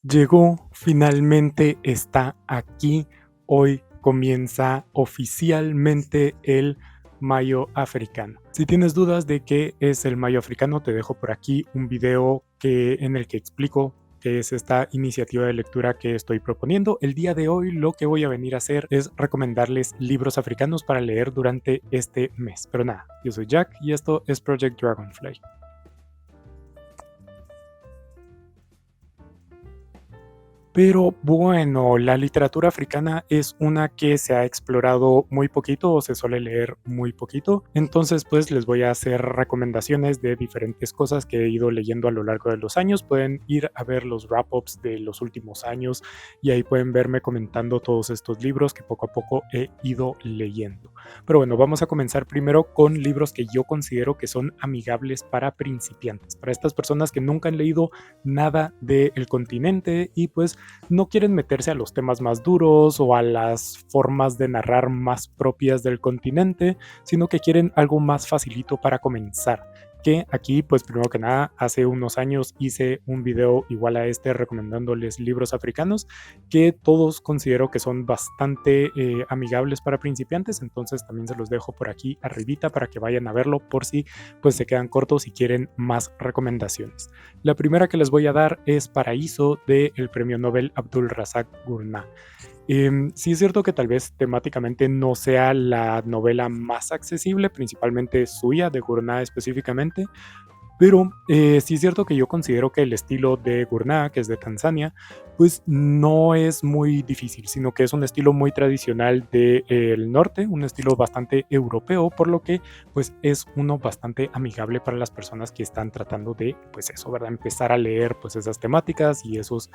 Llegó, finalmente está aquí. Hoy comienza oficialmente el Mayo Africano. Si tienes dudas de qué es el Mayo Africano, te dejo por aquí un video en el que explico qué es esta iniciativa de lectura que estoy proponiendo. El día de hoy lo que voy a venir a hacer es recomendarles libros africanos para leer durante este mes. Pero nada, yo soy Jack y esto es Project Dragonfly. Pero bueno, la literatura africana es una que se ha explorado muy poquito o se suele leer muy poquito. Entonces, pues les voy a hacer recomendaciones de diferentes cosas que he ido leyendo a lo largo de los años. Pueden ir a ver los wrap-ups de los últimos años y ahí pueden verme comentando todos estos libros que poco a poco he ido leyendo. Pero bueno, vamos a comenzar primero con libros que yo considero que son amigables para principiantes, para estas personas que nunca han leído nada del continente y pues no quieren meterse a los temas más duros o a las formas de narrar más propias del continente, sino que quieren algo más facilito para comenzar. Que aquí, pues primero que nada, hace unos años hice un video igual a este recomendándoles libros africanos que todos considero que son bastante amigables para principiantes, entonces también se los dejo por aquí arribita para que vayan a verlo por si pues se quedan cortos y quieren más recomendaciones. La primera que les voy a dar es Paraíso del premio Nobel Abdul Razak Gurnah. Sí es cierto que tal vez temáticamente no sea la novela más accesible, principalmente suya, de Gurnah específicamente, pero sí es cierto que yo considero que el estilo de Gurnah, que es de Tanzania, pues no es muy difícil, sino que es un estilo muy tradicional del norte, un estilo bastante europeo, por lo que pues es uno bastante amigable para las personas que están tratando de, pues eso, ¿verdad? Empezar a leer pues esas temáticas y esos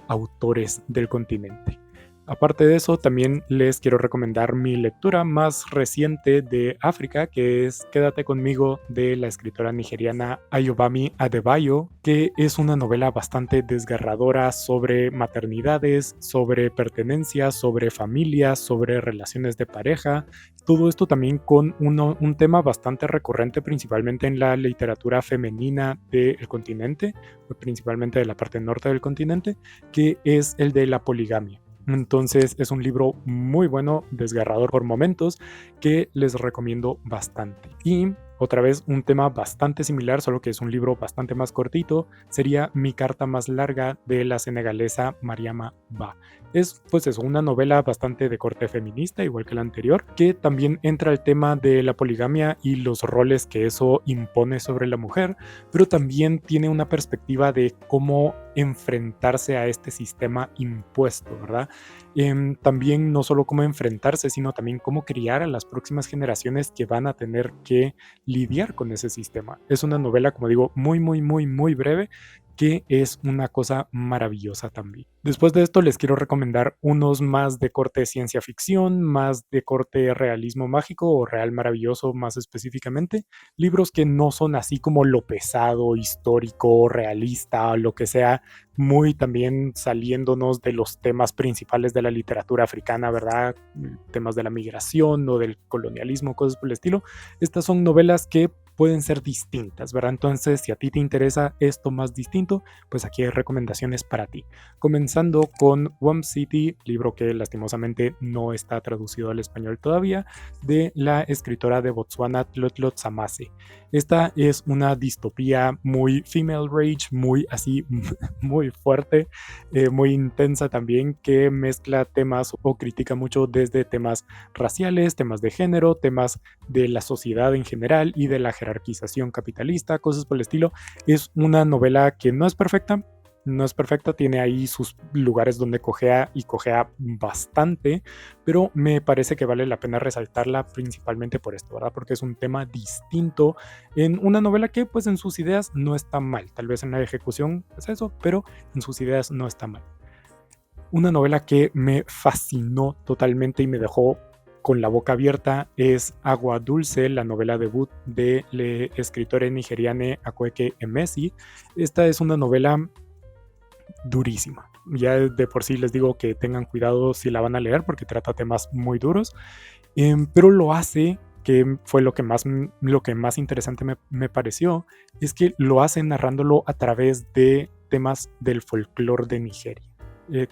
autores del continente. Aparte de eso, también les quiero recomendar mi lectura más reciente de África, que es Quédate conmigo, de la escritora nigeriana Ayobami Adebayo, que es una novela bastante desgarradora sobre maternidades, sobre pertenencias, sobre familias, sobre relaciones de pareja. Todo esto también con un tema bastante recurrente, principalmente en la literatura femenina del continente, principalmente de la parte norte del continente, que es el de la poligamia. Entonces es un libro muy bueno, desgarrador por momentos, que les recomiendo bastante. Y otra vez un tema bastante similar, solo que es un libro bastante más cortito, sería Mi carta más larga, de la senegalesa Mariama Ba. Es pues eso, una novela bastante de corte feminista, igual que la anterior, que también entra el tema de la poligamia y los roles que eso impone sobre la mujer, pero también tiene una perspectiva de cómo enfrentarse a este sistema impuesto, ¿verdad? También no solo cómo enfrentarse, sino también cómo criar a las próximas generaciones que van a tener que lidiar con ese sistema. Es una novela, como digo, muy, muy, muy, muy breve, que es una cosa maravillosa también. Después de esto les quiero recomendar unos más de corte ciencia ficción, más de corte realismo mágico o real maravilloso más específicamente, libros que no son así como lo pesado, histórico, realista, lo que sea, muy también saliéndonos de los temas principales de la literatura africana, ¿verdad? Temas de la migración o del colonialismo, cosas por el estilo. Estas son novelas que pueden ser distintas, ¿verdad? Entonces, si a ti te interesa esto más distinto, pues aquí hay recomendaciones para ti. Comenzando con Womb City, libro que lastimosamente no está traducido al español todavía, de la escritora de Botswana Tlotlo Tsamase. Esta es una distopía muy female rage, muy así, muy fuerte, muy intensa también, que mezcla temas o critica mucho desde temas raciales, temas de género, temas de la sociedad en general y de la jerarquización capitalista, cosas por el estilo. Es una novela que no es perfecta, no es perfecta, tiene ahí sus lugares donde cojea y cojea bastante, pero me parece que vale la pena resaltarla principalmente por esto, ¿verdad? Porque es un tema distinto en una novela que pues en sus ideas no está mal, tal vez en la ejecución es eso, pero en sus ideas no está mal. Una novela que me fascinó totalmente y me dejó con la boca abierta es Agua Dulce, la novela debut de la escritora nigeriana Akweke Emesi. Esta es una novela durísima. Ya de por sí les digo que tengan cuidado si la van a leer porque trata temas muy duros, pero lo hace, que fue lo que más interesante me pareció, es que lo hace narrándolo a través de temas del folclore de Nigeria,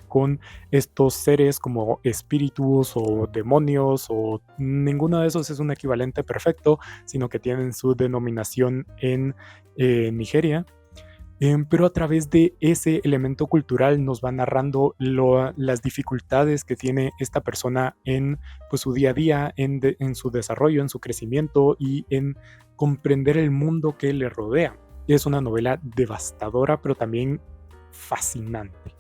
con estos seres como espíritus o demonios, o ninguno de esos es un equivalente perfecto, sino que tienen su denominación en Nigeria. Pero a través de ese elemento cultural nos va narrando las dificultades que tiene esta persona en pues, su día a día, en su desarrollo, en su crecimiento y en comprender el mundo que le rodea. Es una novela devastadora, pero también fascinante.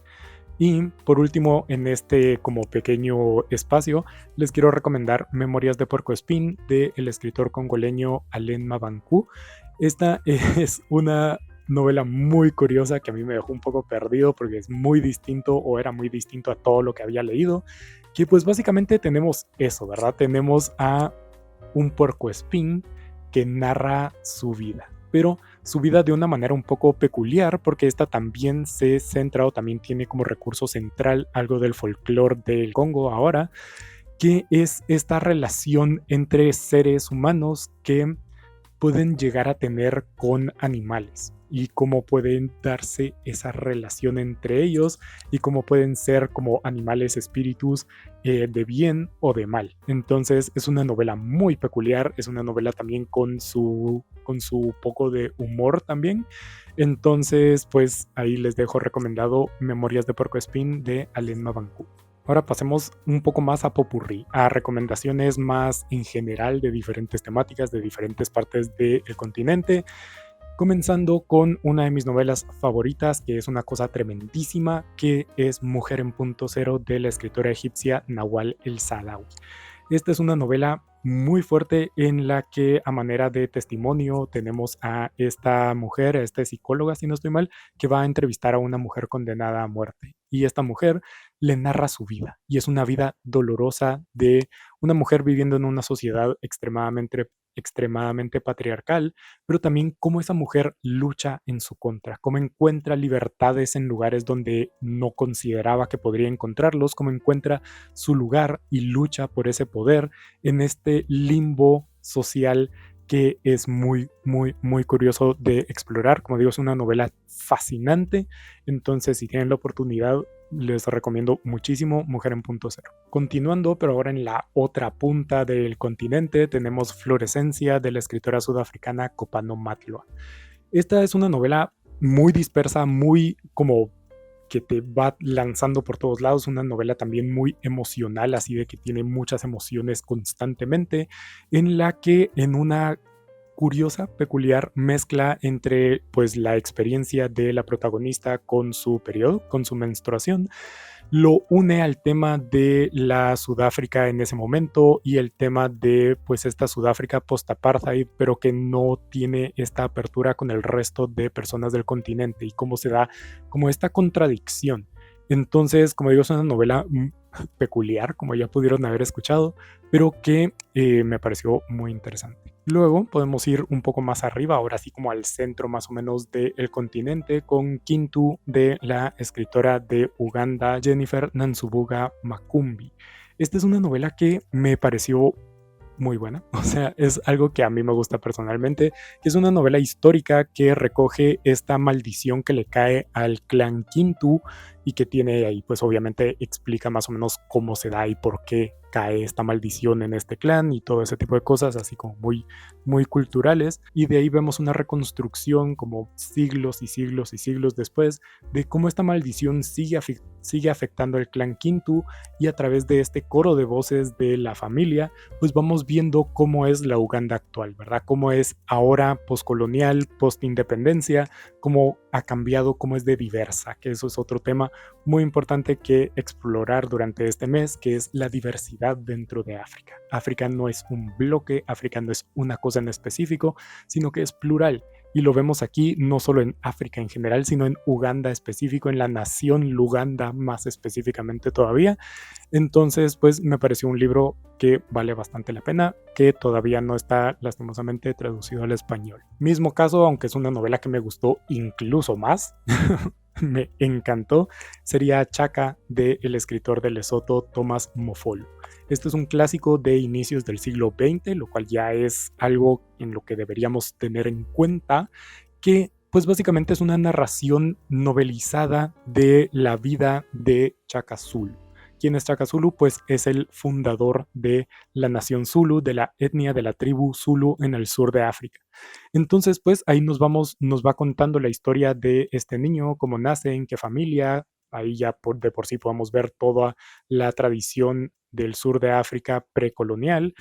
Y por último, en este como pequeño espacio, les quiero recomendar Memorias de Puercoespín del escritor congoleño Alain Mabanckou. Esta es una novela muy curiosa que a mí me dejó un poco perdido porque es muy distinto, o era muy distinto, a todo lo que había leído, que pues básicamente tenemos eso, ¿verdad? Tenemos a un puercoespín que narra su vida, pero su vida de una manera un poco peculiar, porque esta también se centra, o también tiene como recurso central algo del folclore del Congo ahora, que es esta relación entre seres humanos que pueden llegar a tener con animales, y cómo pueden darse esa relación entre ellos, y cómo pueden ser como animales espíritus de bien o de mal. Entonces es una novela muy peculiar, es una novela también con su poco de humor también. Entonces pues ahí les dejo recomendado Memorias de Puercoespín de Alain Mabanckou. Ahora pasemos un poco más a popurrí, a recomendaciones más en general de diferentes temáticas, de diferentes partes del continente, comenzando con una de mis novelas favoritas, que es una cosa tremendísima, que es Mujer en Punto Cero, de la escritora egipcia Nawal El-Saadawi. Esta es una novela muy fuerte en la que, a manera de testimonio, tenemos a esta mujer, a esta psicóloga, si no estoy mal, que va a entrevistar a una mujer condenada a muerte. Y esta mujer le narra su vida, y es una vida dolorosa de una mujer viviendo en una sociedad extremadamente patriarcal, pero también cómo esa mujer lucha en su contra, cómo encuentra libertades en lugares donde no consideraba que podría encontrarlos, cómo encuentra su lugar y lucha por ese poder en este limbo social que es muy, muy, muy curioso de explorar. Como digo, es una novela fascinante, entonces si tienen la oportunidad, les recomiendo muchísimo Mujer en Punto Cero. Continuando, pero ahora en la otra punta del continente, tenemos Florescencia, de la escritora sudafricana Kopano Matloa. Esta es una novela muy dispersa, muy como que te va lanzando por todos lados, una novela también muy emocional, así de que tiene muchas emociones constantemente, en la que en una curiosa, peculiar mezcla entre pues la experiencia de la protagonista con su periodo, con su menstruación, lo une al tema de la Sudáfrica en ese momento, y el tema de pues esta Sudáfrica post-apartheid, pero que no tiene esta apertura con el resto de personas del continente, y cómo se da como esta contradicción. Entonces, como digo, es una novela peculiar, como ya pudieron haber escuchado, pero que me pareció muy interesante. Luego podemos ir un poco más arriba, ahora sí como al centro más o menos del continente, con Kintu, de la escritora de Uganda Jennifer Nansubuga Makumbi. Esta es una novela que me pareció muy buena, o sea, es algo que a mí me gusta personalmente, que es una novela histórica que recoge esta maldición que le cae al clan Kintu, y que tiene ahí, pues obviamente explica más o menos cómo se da y por qué cae esta maldición en este clan y todo ese tipo de cosas, así como muy, muy culturales. Y de ahí vemos una reconstrucción como siglos y siglos y siglos después, de cómo esta maldición sigue afectando al clan Kintu, y a través de este coro de voces de la familia, pues vamos viendo cómo es la Uganda actual, ¿verdad? Cómo es ahora postcolonial, postindependencia, cómo ha cambiado, cómo es de diversa, que eso es otro tema muy importante que explorar durante este mes, que es la diversidad dentro de África. África no es un bloque, África no es una cosa en específico, sino que es plural. Y lo vemos aquí no solo en África en general, sino en Uganda específico, en la nación Luganda más específicamente todavía. Entonces, pues me pareció un libro que vale bastante la pena, que todavía no está lastimosamente traducido al español. Mismo caso, aunque es una novela que me gustó incluso más, me encantó, sería Chaka, del escritor de Lesoto Thomas Mofolo. Esto es un clásico de inicios del siglo XX, lo cual ya es algo en lo que deberíamos tener en cuenta, que pues básicamente es una narración novelizada de la vida de Shaka Zulu. ¿Quién es Shaka Zulu? Pues es el fundador de la nación Zulu, de la etnia de la tribu Zulu en el sur de África. Entonces, pues ahí nos va contando la historia de este niño, cómo nace, en qué familia. Ahí ya de por sí podemos ver toda la tradición del sur de África precolonial.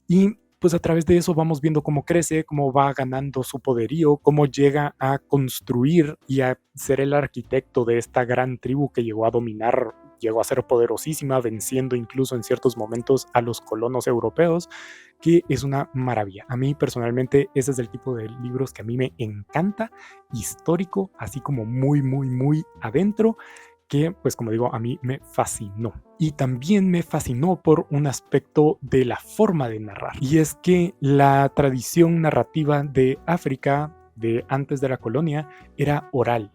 Y pues a través de eso vamos viendo cómo crece, cómo va ganando su poderío, cómo llega a construir y a ser el arquitecto de esta gran tribu que llegó a dominar, llegó a ser poderosísima, venciendo incluso en ciertos momentos a los colonos europeos, que es una maravilla. A mí personalmente ese es el tipo de libros que a mí me encanta, histórico, así como muy, muy, muy adentro, que, pues como digo, a mí me fascinó. Y también me fascinó por un aspecto de la forma de narrar. Y es que la tradición narrativa de África, de antes de la colonia, era oral.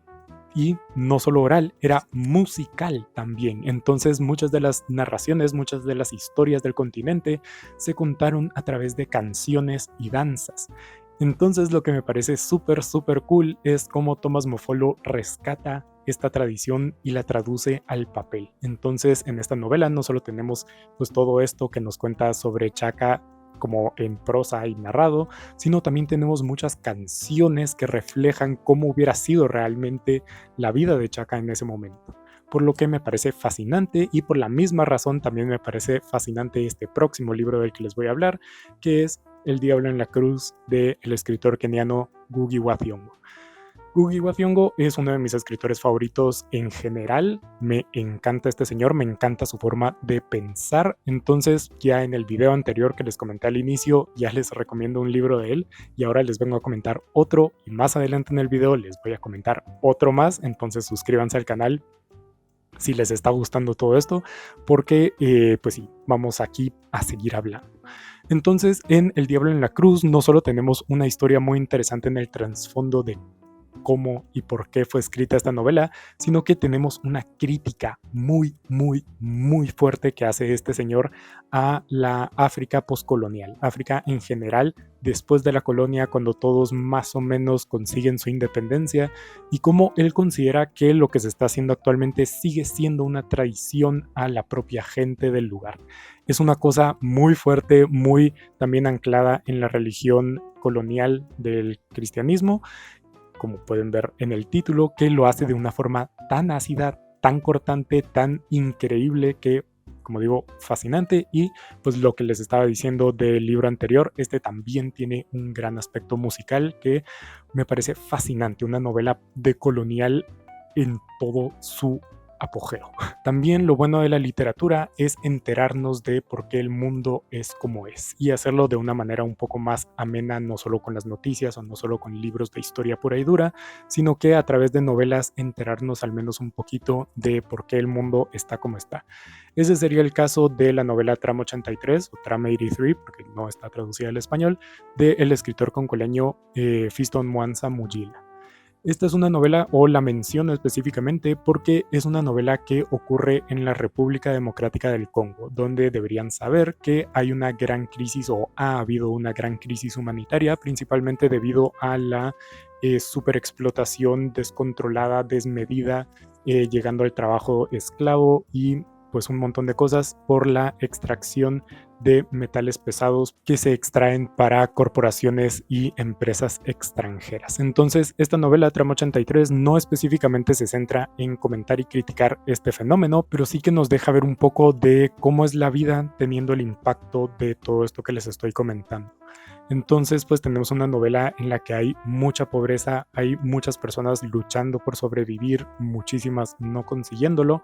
Y no solo oral, era musical también. Entonces muchas de las narraciones, muchas de las historias del continente se contaron a través de canciones y danzas. Entonces lo que me parece súper, súper cool es cómo Thomas Mofolo rescata esta tradición y la traduce al papel. Entonces en esta novela no solo tenemos pues todo esto que nos cuenta sobre Chaka como en prosa y narrado, sino también tenemos muchas canciones que reflejan cómo hubiera sido realmente la vida de Chaka en ese momento. Por lo que me parece fascinante y por la misma razón también me parece fascinante este próximo libro del que les voy a hablar, que es El Diablo en la Cruz del escritor keniano Ngugi wa Thiong'o. Ngugi wa Thiong'o es uno de mis escritores favoritos en general. Me encanta este señor, me encanta su forma de pensar. Entonces, ya en el video anterior que les comenté al inicio, ya les recomiendo un libro de él y ahora les vengo a comentar otro y más adelante en el video les voy a comentar otro más. Entonces, suscríbanse al canal si les está gustando todo esto, porque pues sí, vamos aquí a seguir hablando. Entonces, en El Diablo en la Cruz no solo tenemos una historia muy interesante en el trasfondo de cómo y por qué fue escrita esta novela, sino que tenemos una crítica muy, muy, muy fuerte que hace este señor a la África postcolonial, África en general, después de la colonia, cuando todos más o menos consiguen su independencia, y cómo él considera que lo que se está haciendo actualmente sigue siendo una traición a la propia gente del lugar. Es una cosa muy fuerte, muy también anclada en la religión colonial del cristianismo, como pueden ver en el título, que lo hace de una forma tan ácida, tan cortante, tan increíble que, como digo, fascinante. Y pues lo que les estaba diciendo del libro anterior, este también tiene un gran aspecto musical que me parece fascinante, una novela decolonial en todo su apogeo. También lo bueno de la literatura es enterarnos de por qué el mundo es como es y hacerlo de una manera un poco más amena, no solo con las noticias o no solo con libros de historia pura y dura, sino que a través de novelas enterarnos al menos un poquito de por qué el mundo está como está. Ese sería el caso de la novela Trama 83 o Trama 83, porque no está traducida al español, del escritor congoleño Fiston Mwanza Mujila. Esta es una novela, o la menciono específicamente, porque es una novela que ocurre en la República Democrática del Congo, donde deberían saber que hay una gran crisis o ha habido una gran crisis humanitaria, principalmente debido a la superexplotación descontrolada, desmedida, llegando al trabajo esclavo y pues un montón de cosas por la extracción de metales pesados que se extraen para corporaciones y empresas extranjeras. Entonces, esta novela Trama 83 no específicamente se centra en comentar y criticar este fenómeno, pero sí que nos deja ver un poco de cómo es la vida teniendo el impacto de todo esto que les estoy comentando. Entonces, pues tenemos una novela en la que hay mucha pobreza, hay muchas personas luchando por sobrevivir, muchísimas no consiguiéndolo.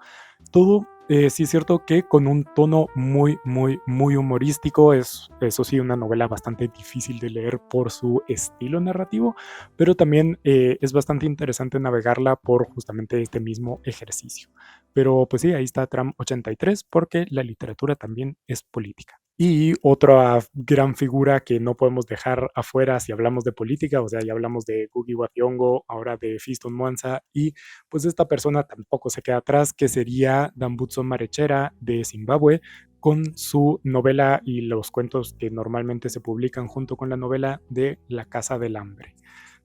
Todo, sí es cierto que con un tono muy, muy, muy humorístico. Es, eso sí, una novela bastante difícil de leer por su estilo narrativo, pero también es bastante interesante navegarla por justamente este mismo ejercicio. Pero pues sí, ahí está Tram 83 porque la literatura también es política. Y otra gran figura que no podemos dejar afuera si hablamos de política, o sea, ya hablamos de Ngugi wa Thiong'o, ahora de Fiston Mwanza, y pues esta persona tampoco se queda atrás, que sería Dambutso Marechera de Zimbabue, con su novela y los cuentos que normalmente se publican junto con la novela de La Casa del Hambre.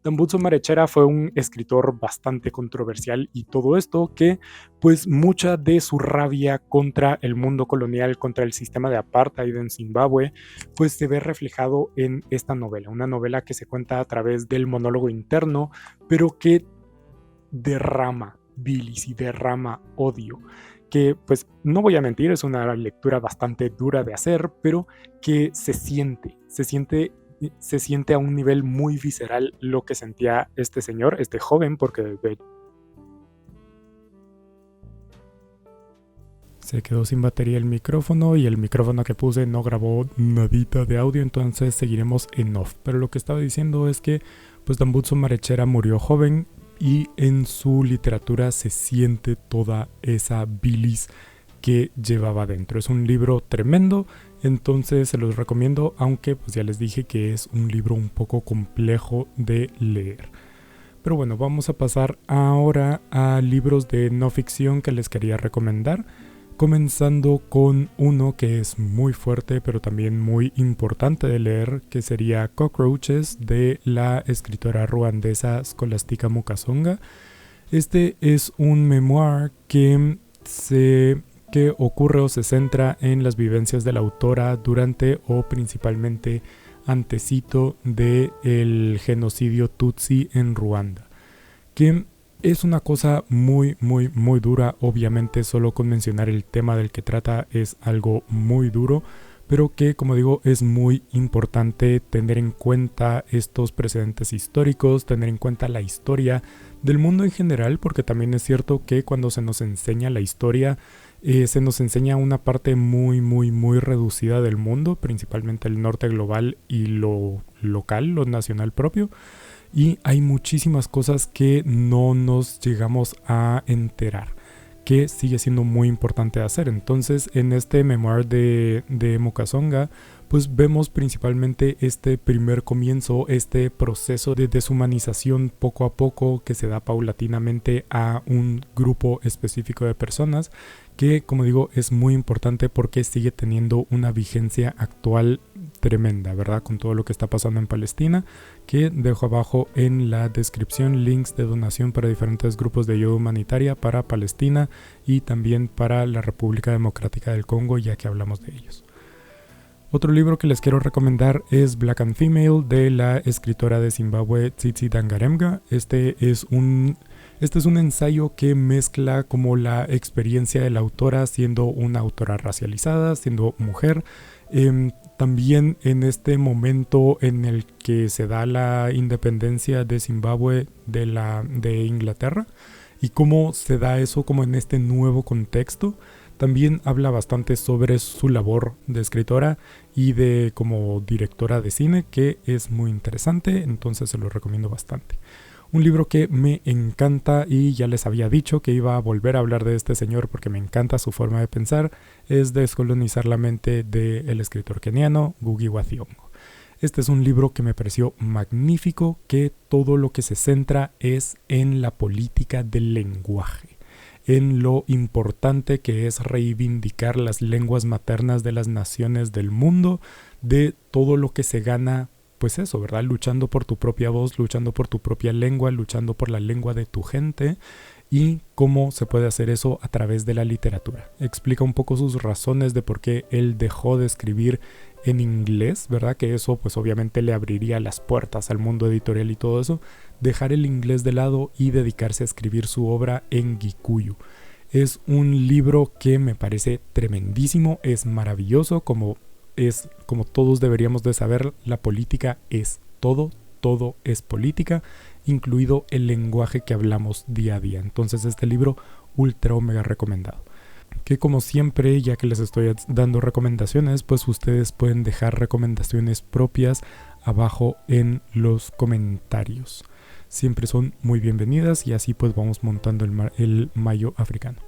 Tambutso Marechera fue un escritor bastante controversial y todo esto que pues mucha de su rabia contra el mundo colonial, contra el sistema de apartheid en Zimbabue, pues se ve reflejado en esta novela, una novela que se cuenta a través del monólogo interno, pero que derrama bilis y derrama odio, que pues no voy a mentir, es una lectura bastante dura de hacer, pero que se siente a un nivel muy visceral lo que sentía este señor, este joven, porque se quedó sin batería el micrófono y el micrófono que puse no grabó nadita de audio, entonces seguiremos en off. Pero lo que estaba diciendo es que pues Tambutso Marechera murió joven y en su literatura se siente toda esa bilis que llevaba dentro. Es un libro tremendo, entonces se los recomiendo, aunque pues ya les dije que es un libro un poco complejo de leer. Pero bueno, vamos a pasar ahora a libros de no ficción que les quería recomendar, comenzando con uno que es muy fuerte pero también muy importante de leer, que sería Cockroaches, de la escritora ruandesa Scholastica Mukasonga. Este es un memoir que ocurre o se centra en las vivencias de la autora durante o principalmente antecito del genocidio Tutsi en Ruanda, que es una cosa muy dura. Obviamente solo con mencionar el tema del que trata es algo muy duro, pero que, como digo, es muy importante tener en cuenta estos precedentes históricos, tener en cuenta la historia del mundo en general, porque también es cierto que cuando se nos enseña la historia, se nos enseña una parte muy reducida del mundo, principalmente el norte global y lo local, lo nacional propio. Y hay muchísimas cosas que no nos llegamos a enterar, que sigue siendo muy importante hacer. Entonces, en este memoir de Mukasonga, pues vemos principalmente este primer comienzo, este proceso de deshumanización poco a poco que se da paulatinamente a un grupo específico de personas, que, como digo, es muy importante porque sigue teniendo una vigencia actual tremenda, ¿verdad? Con todo lo que está pasando en Palestina, que dejo abajo en la descripción links de donación para diferentes grupos de ayuda humanitaria para Palestina y también para la República Democrática del Congo, ya que hablamos de ellos. Otro libro que les quiero recomendar es Black and Female, de la escritora de Zimbabue Tsitsi Dangarembga. Este es un ensayo que mezcla como la experiencia de la autora siendo una autora racializada, siendo mujer, también en este momento en el que se da la independencia de Zimbabue de Inglaterra, y cómo se da eso como en este nuevo contexto. También habla bastante sobre su labor de escritora y de como directora de cine, que es muy interesante, entonces se lo recomiendo bastante. Un libro que me encanta, y ya les había dicho que iba a volver a hablar de este señor porque me encanta su forma de pensar, es Descolonizar la mente del escritor keniano Ngugi wa Thiong'o. Este es un libro que me pareció magnífico, que todo lo que se centra es en la política del lenguaje, en lo importante que es reivindicar las lenguas maternas de las naciones del mundo, de todo lo que se gana, pues eso, ¿verdad? Luchando por tu propia voz, luchando por tu propia lengua, luchando por la lengua de tu gente, y cómo se puede hacer eso a través de la literatura. Explica un poco sus razones de por qué él dejó de escribir en inglés, ¿verdad? Que eso pues obviamente le abriría las puertas al mundo editorial y todo eso. Dejar el inglés de lado y dedicarse a escribir su obra en Gikuyu. Es un libro que me parece tremendísimo, es maravilloso, como todos deberíamos de saber, la política es todo es política, incluido el lenguaje que hablamos día a día. Entonces este libro ultra omega recomendado. Que como siempre, ya que les estoy dando recomendaciones, pues ustedes pueden dejar recomendaciones propias abajo en los comentarios. Siempre son muy bienvenidas y así pues vamos montando el mayo africano.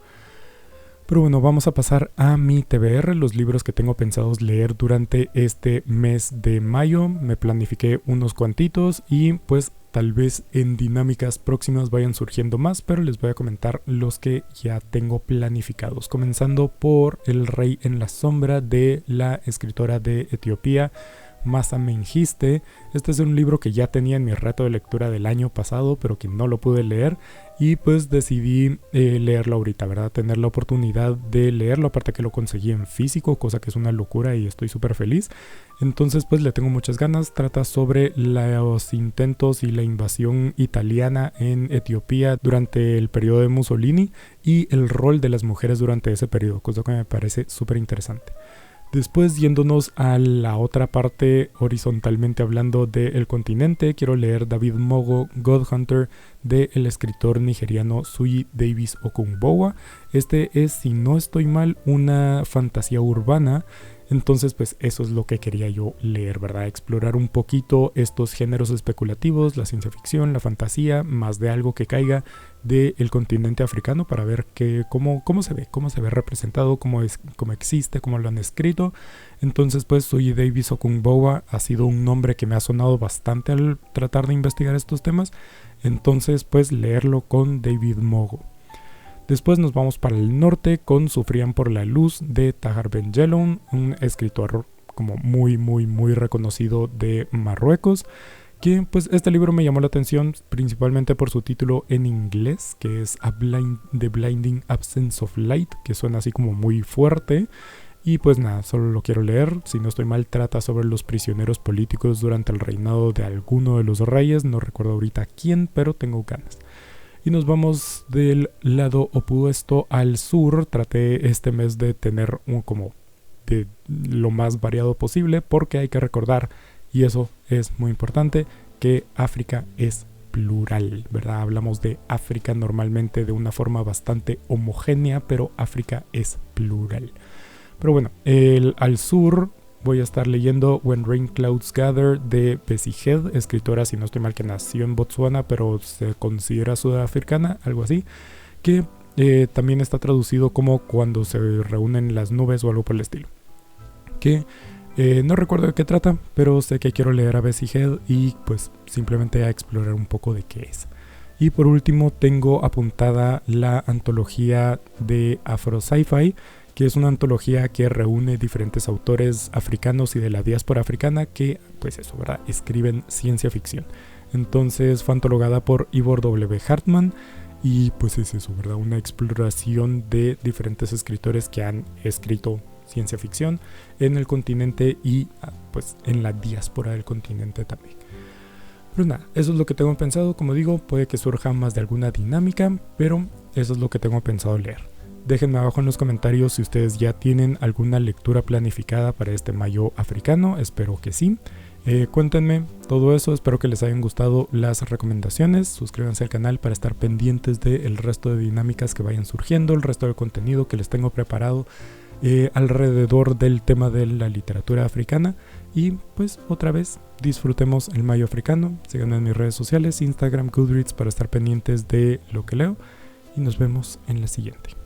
Pero bueno, vamos a pasar a mi TBR, los libros que tengo pensados leer durante este mes de mayo. Me planifiqué unos cuantitos y pues tal vez en dinámicas próximas vayan surgiendo más, pero les voy a comentar los que ya tengo planificados. Comenzando por El Rey en la Sombra, de la escritora de Etiopía, Masa Mengiste. Este es un libro que ya tenía en mi reto de lectura del año pasado, pero que no lo pude leer, y pues decidí leerlo ahorita, ¿verdad? Tener la oportunidad de leerlo, aparte que lo conseguí en físico, cosa que es una locura y estoy súper feliz. Entonces pues le tengo muchas ganas. Trata sobre los intentos y la invasión italiana en Etiopía durante el periodo de Mussolini y el rol de las mujeres durante ese periodo, cosa que me parece súper interesante. Después, yéndonos a la otra parte, horizontalmente hablando del continente, quiero leer David Mogo, God Hunter, del escritor nigeriano Suyi Davis Okungbowa. Este es, si no estoy mal, una fantasía urbana. Entonces pues eso es lo que quería yo leer, ¿verdad? Explorar un poquito estos géneros especulativos, la ciencia ficción, la fantasía, más de algo que caiga del continente africano para ver cómo se ve representado, cómo existe, cómo lo han escrito. Entonces pues Suyi Davis Okungbowa ha sido un nombre que me ha sonado bastante al tratar de investigar estos temas. Entonces pues leerlo con David Mogo. Después nos vamos para el norte con Sufrían por la luz de Tahar Ben Jelloun, un escritor como muy reconocido de Marruecos, que pues este libro me llamó la atención principalmente por su título en inglés, que es The Blinding Absence of Light, que suena así como muy fuerte. Y pues nada, solo lo quiero leer. Si no estoy mal, trata sobre los prisioneros políticos durante el reinado de alguno de los reyes, no recuerdo ahorita quién, pero tengo ganas. Y nos vamos del lado opuesto al sur. Traté este mes de tener como de lo más variado posible, porque hay que recordar, y eso es muy importante, que África es plural, ¿verdad? Hablamos de África normalmente de una forma bastante homogénea, pero África es plural. Pero bueno, al sur voy a estar leyendo When Rain Clouds Gather de Bessie Head, escritora, si no estoy mal, que nació en Botsuana, pero se considera sudafricana, algo así, que también está traducido como Cuando se reúnen las nubes o algo por el estilo. Que no recuerdo de qué trata, pero sé que quiero leer a Bessie Head y pues simplemente a explorar un poco de qué es. Y por último tengo apuntada la antología de Afro Sci-Fi, que es una antología que reúne diferentes autores africanos y de la diáspora africana que, pues eso, ¿verdad?, escriben ciencia ficción. Entonces fue antologada por Ivor W. Hartman y pues es eso, ¿verdad?, una exploración de diferentes escritores que han escrito ciencia ficción en el continente y pues en la diáspora del continente también. Pero nada, eso es lo que tengo pensado. Como digo, puede que surja más de alguna dinámica, pero eso es lo que tengo pensado leer. Déjenme abajo en los comentarios si ustedes ya tienen alguna lectura planificada para este mayo africano. Espero que sí. Cuéntenme todo eso. Espero que les hayan gustado las recomendaciones. Suscríbanse al canal para estar pendientes del resto de dinámicas que vayan surgiendo, el resto del contenido que les tengo preparado alrededor del tema de la literatura africana. Y pues otra vez disfrutemos el mayo africano. Síganme en mis redes sociales, Instagram, Goodreads, para estar pendientes de lo que leo. Y nos vemos en la siguiente.